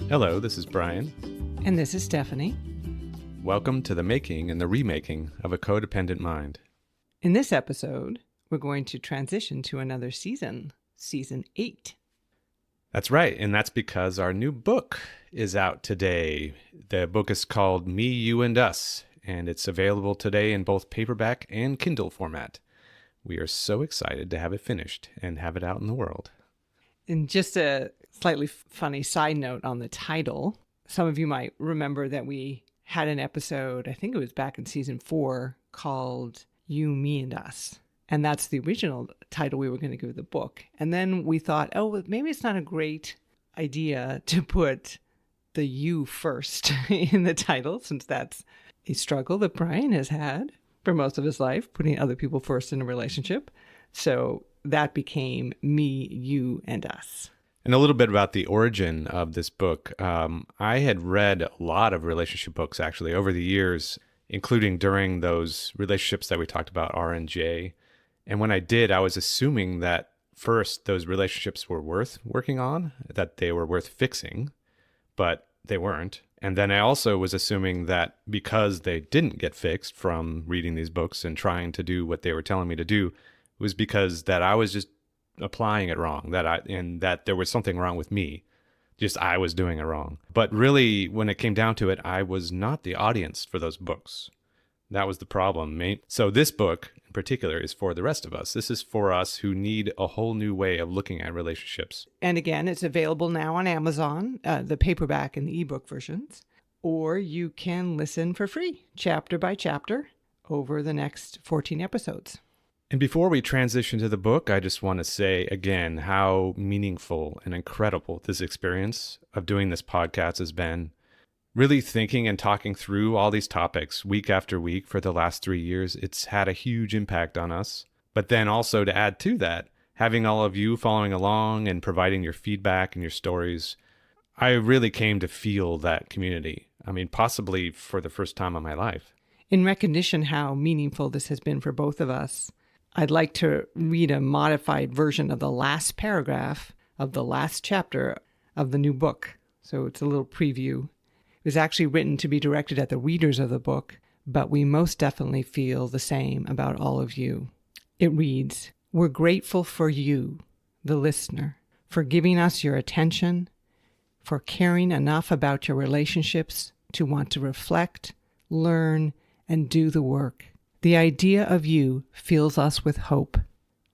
Hello, this is Brian. And this is Stephanie. Welcome to the making and the remaking of a codependent mind. In this episode, we're going to transition to another season, Season 8. That's right, and that's because our new book is out today. The book is called Me, You, and Us, and it's available today in both paperback and Kindle format. We are so excited to have it finished and have it out in the world. And just a slightly funny side note on the title. Some of you might remember that we had an episode, I think it was back in Season 4, called You, Me, and Us. And that's the original title we were going to give the book. And then we thought, maybe it's not a great idea to put the you first in the title, since that's a struggle that Brian has had for most of his life, putting other people first in a relationship. So that became Me, You, and Us. And a little bit about the origin of this book. I had read a lot of relationship books, actually, over the years, including during those relationships that we talked about, R and J. And when I did, I was assuming that first, those relationships were worth working on, that they were worth fixing, but they weren't. And then I also was assuming that because they didn't get fixed from reading these books and trying to do what they were telling me to do, it was because that I was just applying it wrong, and that there was something wrong with me. Just I was doing it wrong. But really, when it came down to it, I was not the audience for those books. That was the problem. So this book in particular is for the rest of us. This is for us who need a whole new way of looking at relationships. And again, it's available now on Amazon, the paperback and the ebook versions. Or you can listen for free, chapter by chapter, over the next 14 episodes. And before we transition to the book, I just want to say again how meaningful and incredible this experience of doing this podcast has been. Really thinking and talking through all these topics week after week for the last 3 years, it's had a huge impact on us. But then also to add to that, having all of you following along and providing your feedback and your stories, I really came to feel that community. I mean, possibly for the first time in my life. In recognition how meaningful this has been for both of us, I'd like to read a modified version of the last paragraph of the last chapter of the new book. So it's a little preview. It was actually written to be directed at the readers of the book, but we most definitely feel the same about all of you. It reads, "We're grateful for you, the listener, for giving us your attention, for caring enough about your relationships to want to reflect, learn, and do the work. The idea of you fills us with hope.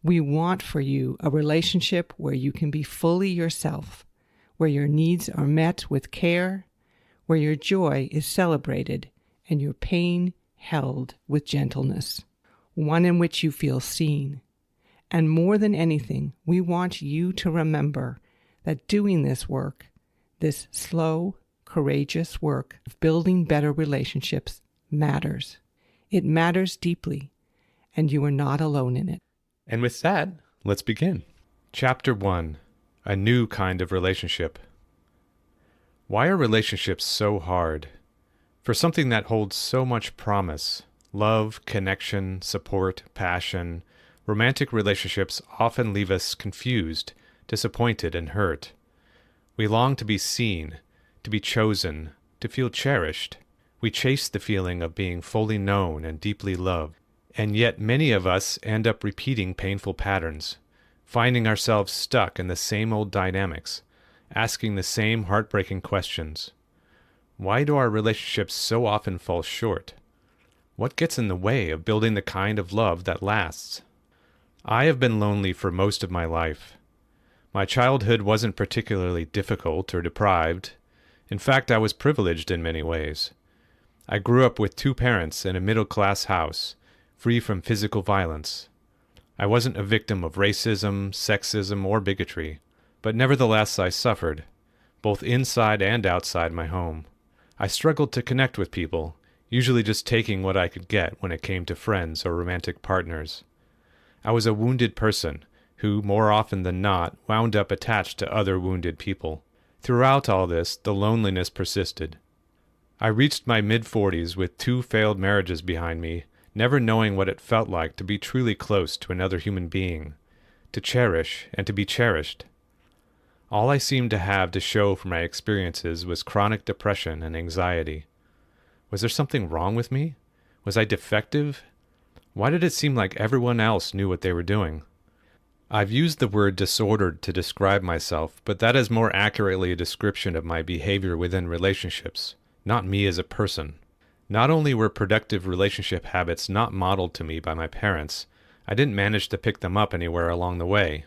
We want for you a relationship where you can be fully yourself, where your needs are met with care, where your joy is celebrated and your pain held with gentleness, one in which you feel seen. And more than anything, we want you to remember that doing this work, this slow, courageous work of building better relationships, matters. It matters deeply, and you are not alone in it." And with that, let's begin. Chapter 1, A New Kind of Relationship. Why are relationships so hard? For something that holds so much promise, love, connection, support, passion, romantic relationships often leave us confused, disappointed, and hurt. We long to be seen, to be chosen, to feel cherished. We chase the feeling of being fully known and deeply loved. And yet many of us end up repeating painful patterns, finding ourselves stuck in the same old dynamics, asking the same heartbreaking questions. Why do our relationships so often fall short? What gets in the way of building the kind of love that lasts? I have been lonely for most of my life. My childhood wasn't particularly difficult or deprived. In fact, I was privileged in many ways. I grew up with 2 parents in a middle-class house, free from physical violence. I wasn't a victim of racism, sexism, or bigotry, but nevertheless I suffered, both inside and outside my home. I struggled to connect with people, usually just taking what I could get when it came to friends or romantic partners. I was a wounded person who, more often than not, wound up attached to other wounded people. Throughout all this, the loneliness persisted. I reached my mid-40s with 2 failed marriages behind me, never knowing what it felt like to be truly close to another human being, to cherish and to be cherished. All I seemed to have to show for my experiences was chronic depression and anxiety. Was there something wrong with me? Was I defective? Why did it seem like everyone else knew what they were doing? I've used the word disordered to describe myself, but that is more accurately a description of my behavior within relationships, not me as a person. Not only were productive relationship habits not modeled to me by my parents, I didn't manage to pick them up anywhere along the way.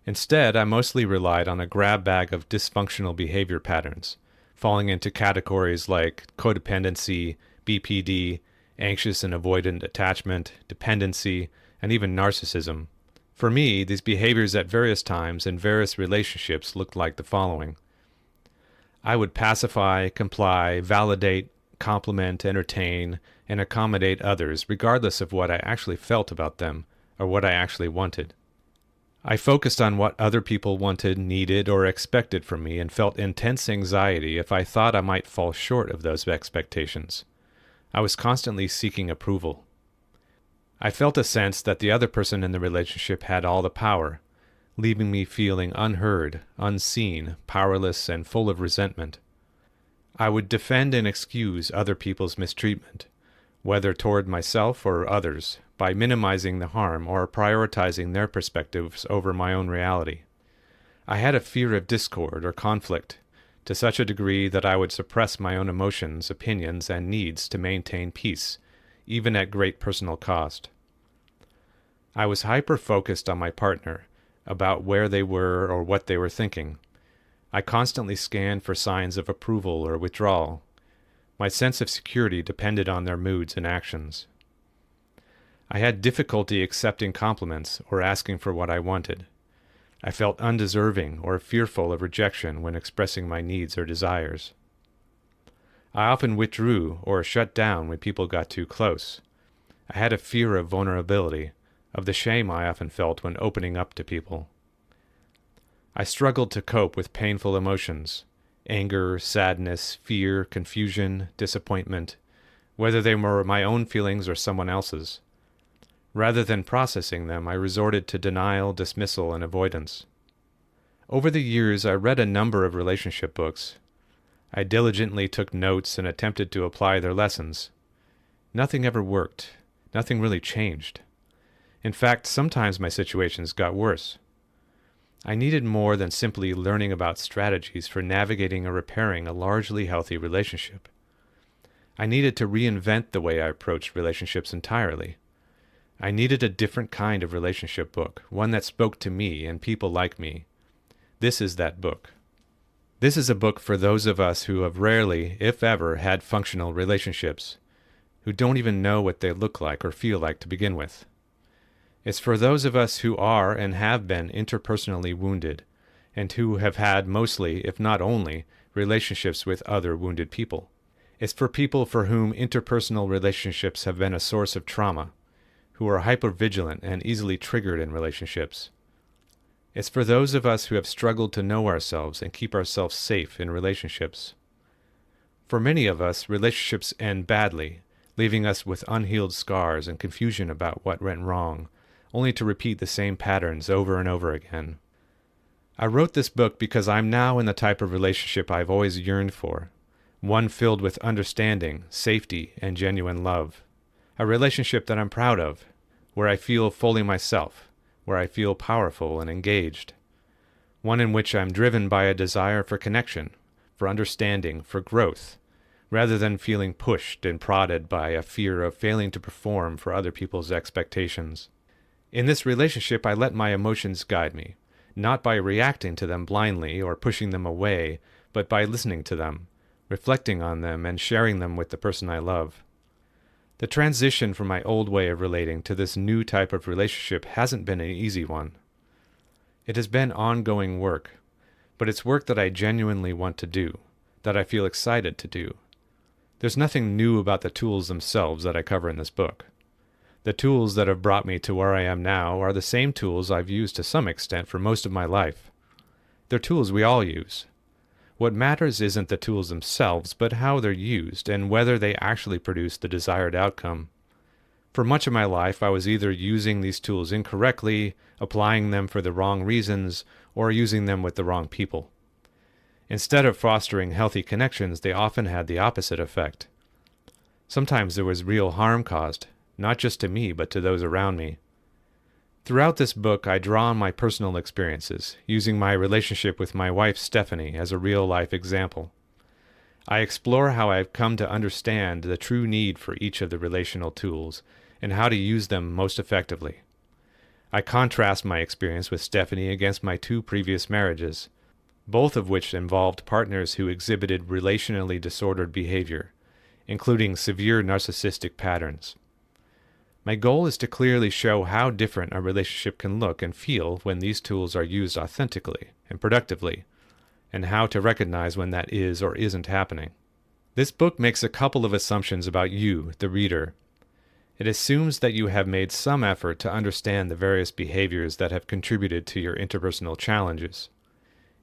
Instead, I mostly relied on a grab bag of dysfunctional behavior patterns, falling into categories like codependency, BPD, anxious and avoidant attachment, dependency, and even narcissism. For me, these behaviors at various times in various relationships looked like the following. I would pacify, comply, validate, compliment, entertain, and accommodate others regardless of what I actually felt about them or what I actually wanted. I focused on what other people wanted, needed, or expected from me and felt intense anxiety if I thought I might fall short of those expectations. I was constantly seeking approval. I felt a sense that the other person in the relationship had all the power, leaving me feeling unheard, unseen, powerless, and full of resentment. I would defend and excuse other people's mistreatment, whether toward myself or others, by minimizing the harm or prioritizing their perspectives over my own reality. I had a fear of discord or conflict, to such a degree that I would suppress my own emotions, opinions, and needs to maintain peace, even at great personal cost. I was hyper-focused on my partner, about where they were or what they were thinking. I constantly scanned for signs of approval or withdrawal. My sense of security depended on their moods and actions. I had difficulty accepting compliments or asking for what I wanted. I felt undeserving or fearful of rejection when expressing my needs or desires. I often withdrew or shut down when people got too close. I had a fear of vulnerability, of the shame I often felt when opening up to people. I struggled to cope with painful emotions, anger, sadness, fear, confusion, disappointment, whether they were my own feelings or someone else's. Rather than processing them, I resorted to denial, dismissal, and avoidance. Over the years, I read a number of relationship books. I diligently took notes and attempted to apply their lessons. Nothing ever worked. Nothing really changed. In fact, sometimes my situations got worse. I needed more than simply learning about strategies for navigating or repairing a largely healthy relationship. I needed to reinvent the way I approached relationships entirely. I needed a different kind of relationship book, one that spoke to me and people like me. This is that book. This is a book for those of us who have rarely, if ever, had functional relationships, who don't even know what they look like or feel like to begin with. It's for those of us who are and have been interpersonally wounded, and who have had mostly, if not only, relationships with other wounded people. It's for people for whom interpersonal relationships have been a source of trauma, who are hypervigilant and easily triggered in relationships. It's for those of us who have struggled to know ourselves and keep ourselves safe in relationships. For many of us, relationships end badly, leaving us with unhealed scars and confusion about what went wrong, only to repeat the same patterns over and over again. I wrote this book because I'm now in the type of relationship I've always yearned for, one filled with understanding, safety, and genuine love. A relationship that I'm proud of, where I feel fully myself, where I feel powerful and engaged. One in which I'm driven by a desire for connection, for understanding, for growth, rather than feeling pushed and prodded by a fear of failing to perform for other people's expectations. In this relationship, I let my emotions guide me, not by reacting to them blindly or pushing them away, but by listening to them, reflecting on them, and sharing them with the person I love. The transition from my old way of relating to this new type of relationship hasn't been an easy one. It has been ongoing work, but it's work that I genuinely want to do, that I feel excited to do. There's nothing new about the tools themselves that I cover in this book. The tools that have brought me to where I am now are the same tools I've used to some extent for most of my life. They're tools we all use. What matters isn't the tools themselves, but how they're used and whether they actually produce the desired outcome. For much of my life, I was either using these tools incorrectly, applying them for the wrong reasons, or using them with the wrong people. Instead of fostering healthy connections, they often had the opposite effect. Sometimes there was real harm caused, not just to me, but to those around me. Throughout this book, I draw on my personal experiences, using my relationship with my wife Stephanie as a real-life example. I explore how I've come to understand the true need for each of the relational tools and how to use them most effectively. I contrast my experience with Stephanie against my 2 previous marriages, both of which involved partners who exhibited relationally disordered behavior, including severe narcissistic patterns. My goal is to clearly show how different a relationship can look and feel when these tools are used authentically and productively, and how to recognize when that is or isn't happening. This book makes a couple of assumptions about you, the reader. It assumes that you have made some effort to understand the various behaviors that have contributed to your interpersonal challenges.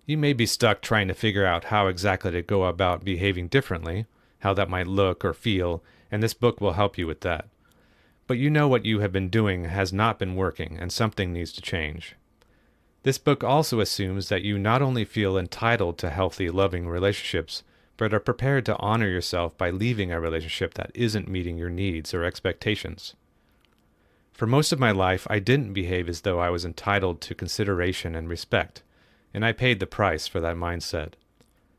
You may be stuck trying to figure out how exactly to go about behaving differently, how that might look or feel, and this book will help you with that. But you know what you have been doing has not been working, and something needs to change. This book also assumes that you not only feel entitled to healthy, loving relationships, but are prepared to honor yourself by leaving a relationship that isn't meeting your needs or expectations. For most of my life, I didn't behave as though I was entitled to consideration and respect, and I paid the price for that mindset.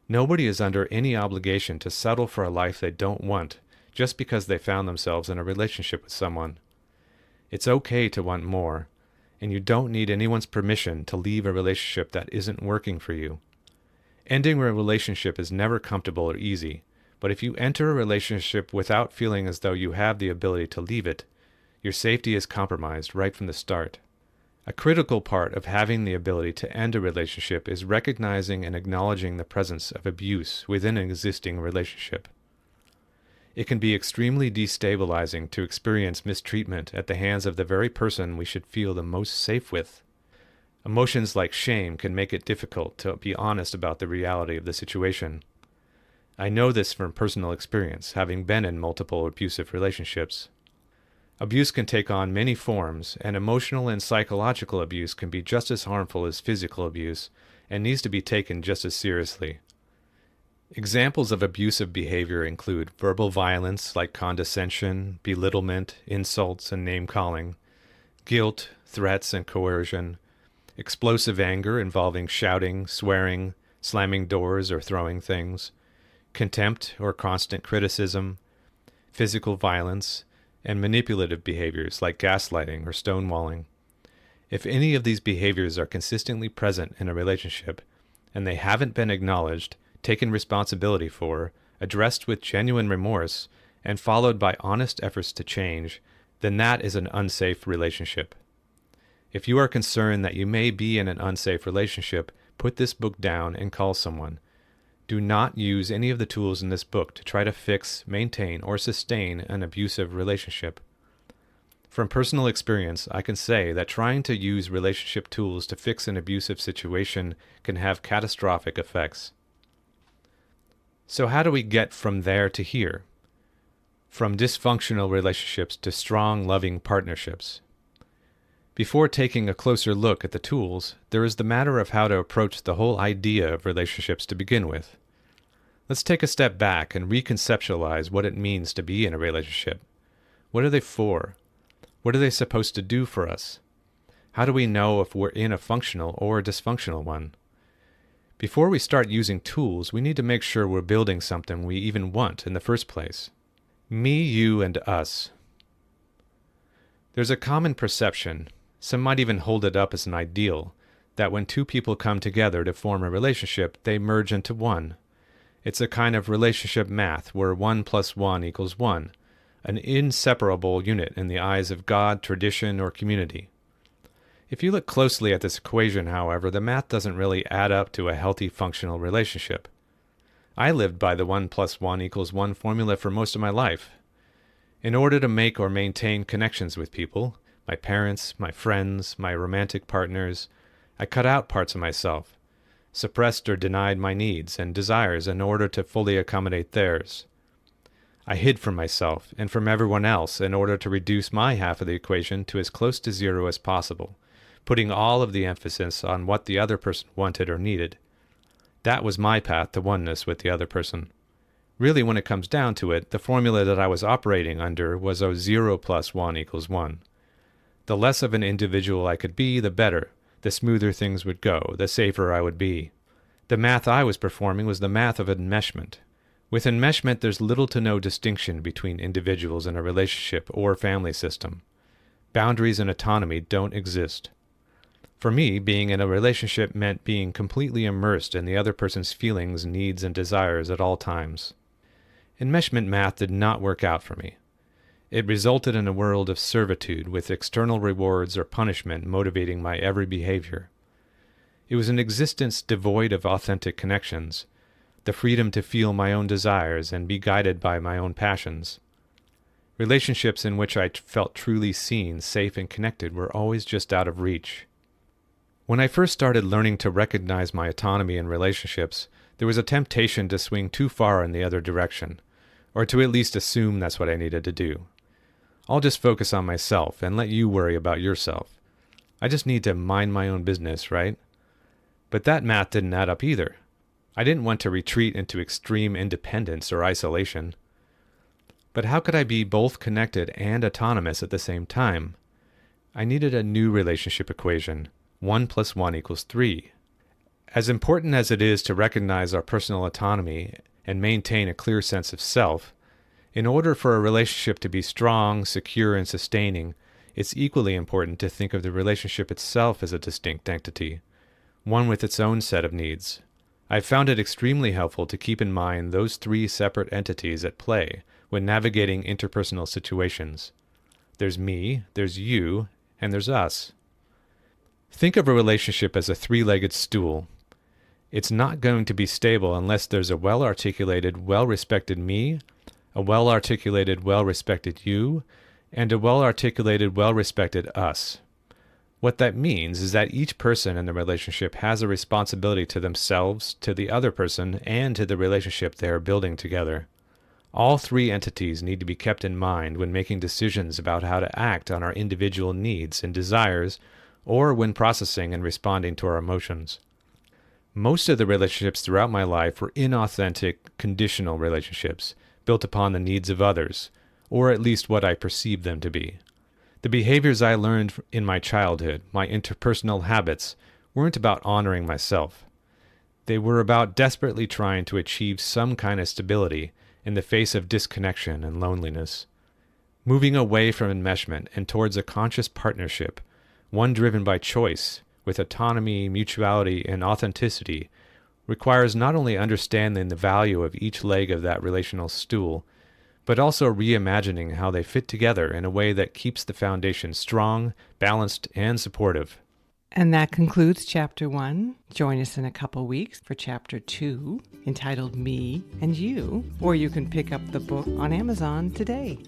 Nobody is under any obligation to settle for a life they don't want just because they found themselves in a relationship with someone. It's okay to want more, and you don't need anyone's permission to leave a relationship that isn't working for you. Ending a relationship is never comfortable or easy, but if you enter a relationship without feeling as though you have the ability to leave it, your safety is compromised right from the start. A critical part of having the ability to end a relationship is recognizing and acknowledging the presence of abuse within an existing relationship. It can be extremely destabilizing to experience mistreatment at the hands of the very person we should feel the most safe with. Emotions like shame can make it difficult to be honest about the reality of the situation. I know this from personal experience, having been in multiple abusive relationships. Abuse can take on many forms, and emotional and psychological abuse can be just as harmful as physical abuse and needs to be taken just as seriously. Examples of abusive behavior include verbal violence like condescension, belittlement, insults, and name-calling, guilt, threats, and coercion, explosive anger involving shouting, swearing, slamming doors, or throwing things, contempt or constant criticism, physical violence, and manipulative behaviors like gaslighting or stonewalling. If any of these behaviors are consistently present in a relationship, and they haven't been acknowledged, taken responsibility for, addressed with genuine remorse, and followed by honest efforts to change, then that is an unsafe relationship. If you are concerned that you may be in an unsafe relationship, put this book down and call someone. Do not use any of the tools in this book to try to fix, maintain, or sustain an abusive relationship. From personal experience, I can say that trying to use relationship tools to fix an abusive situation can have catastrophic effects. So how do we get from there to here? From dysfunctional relationships to strong, loving partnerships? Before taking a closer look at the tools, there is the matter of how to approach the whole idea of relationships to begin with. Let's take a step back and reconceptualize what it means to be in a relationship. What are they for? What are they supposed to do for us? How do we know if we're in a functional or a dysfunctional one? Before we start using tools, we need to make sure we're building something we even want in the first place. Me, you, and us. There's a common perception, some might even hold it up as an ideal, that when 2 people come together to form a relationship, they merge into one. It's a kind of relationship math where 1 + 1 = 1, an inseparable unit in the eyes of God, tradition, or community. If you look closely at this equation, however, the math doesn't really add up to a healthy, functional relationship. I lived by the 1 + 1 = 1 formula for most of my life. In order to make or maintain connections with people, my parents, my friends, my romantic partners, I cut out parts of myself, suppressed or denied my needs and desires in order to fully accommodate theirs. I hid from myself and from everyone else in order to reduce my half of the equation to as close to zero as possible, putting all of the emphasis on what the other person wanted or needed. That was my path to oneness with the other person. Really, when it comes down to it, the formula that I was operating under was a 0 + 1 = 1. The less of an individual I could be, the better. The smoother things would go, the safer I would be. The math I was performing was the math of enmeshment. With enmeshment, there's little to no distinction between individuals in a relationship or family system. Boundaries and autonomy don't exist. For me, being in a relationship meant being completely immersed in the other person's feelings, needs, and desires at all times. Enmeshment math did not work out for me. It resulted in a world of servitude with external rewards or punishment motivating my every behavior. It was an existence devoid of authentic connections, the freedom to feel my own desires and be guided by my own passions. Relationships in which I felt truly seen, safe, and connected were always just out of reach. When I first started learning to recognize my autonomy in relationships, there was a temptation to swing too far in the other direction, or to at least assume that's what I needed to do. I'll just focus on myself and let you worry about yourself. I just need to mind my own business, right? But that math didn't add up either. I didn't want to retreat into extreme independence or isolation. But how could I be both connected and autonomous at the same time? I needed a new relationship equation, 1 + 1 = 3. As important as it is to recognize our personal autonomy and maintain a clear sense of self, in order for a relationship to be strong, secure, and sustaining, it's equally important to think of the relationship itself as a distinct entity, one with its own set of needs. I've found it extremely helpful to keep in mind those three separate entities at play when navigating interpersonal situations. There's me, there's you, and there's us. Think of a relationship as a three-legged stool. It's not going to be stable unless there's a well-articulated, well-respected me, a well-articulated, well-respected you, and a well-articulated, well-respected us. What that means is that each person in the relationship has a responsibility to themselves, to the other person, and to the relationship they are building together. All three entities need to be kept in mind when making decisions about how to act on our individual needs and desires, or when processing and responding to our emotions. Most of the relationships throughout my life were inauthentic, conditional relationships, built upon the needs of others, or at least what I perceived them to be. The behaviors I learned in my childhood, my interpersonal habits, weren't about honoring myself. They were about desperately trying to achieve some kind of stability in the face of disconnection and loneliness. Moving away from enmeshment and towards a conscious partnership, one driven by choice, with autonomy, mutuality, and authenticity, requires not only understanding the value of each leg of that relational stool, but also reimagining how they fit together in a way that keeps the foundation strong, balanced, and supportive. And that concludes Chapter 1. Join us in a couple weeks for Chapter 2, entitled Me and You, or you can pick up the book on Amazon today.